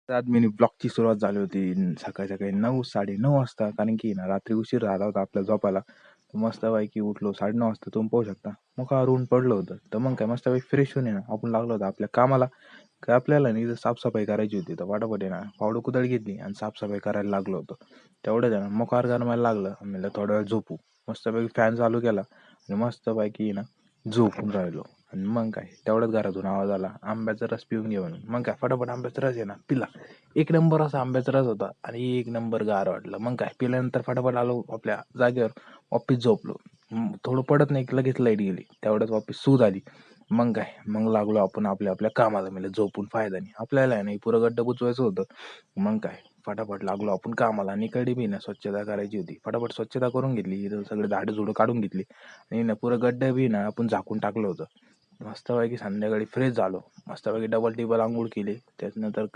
आज मिनी ब्लॉगची सुरुवात झाली होती सकाळी 9-9:30 वाजता. कारण की ना रात्री उशीर झाला होता आपल्या झोपायला. तर मस्तपैकी उठलो 9:30 वाजता, तुम्ही पाहू शकता. मोकळं ऊन पडलं होतं. तर मग काय मस्तपैकी फ्रेश होऊन आहे ना आपण लागलो होतो आपल्या कामाला. काय आपल्याला नाही साफसफाई करायची होती. तर पटापट आहे ना फावडं कुदळ घेतली आणि साफसफाई करायला लागलो होतो. तेवढंच आहे ना मोकार गरमायला लागलं. म्हणलं थोडा वेळ झोपू. मस्तपैकी फॅन चालू केला आणि मस्तपैकी ना झोपून राहिलो. आणि मग काय तेवढ्याच घरातून आवाज आला, आंब्याचा रस पिऊन घे म्हणून. मग काय फटाफट आंब्याचा रस आहे ना पिला. एक नंबर असा आंब्याचा रस होता आणि एक नंबर गार वाटलं. मग काय पिल्यानंतर फटाफट आलो आपल्या जागेवर, वापिस झोपलो. थोडं पडत नाही की लगेच लाईट गेली. तेवढ्यात वापिस सूज आली. मग काय मग लागलो आपण आपल्या आपल्या कामाला. म्हणलं झोपून फायदा नाही आपल्याला, आहे नाही पुरं गड्डं बुजवायचं होतं. मग काय फटाफट लागलो आपण कामाला. आणि इकडे बी ना स्वच्छता करायची होती. फटाफट स्वच्छता करून घेतली. इथं सगळे झाडं झुडं काढून घेतली आणि ना पुरं गड्डं बी ना आपण झाकून टाकलं होतं. मस्तपैकी संध्याकाळी फ्रेश झालो. मस्तपैकी डबल टिबल आंघोळ केली. त्याच्यानंतर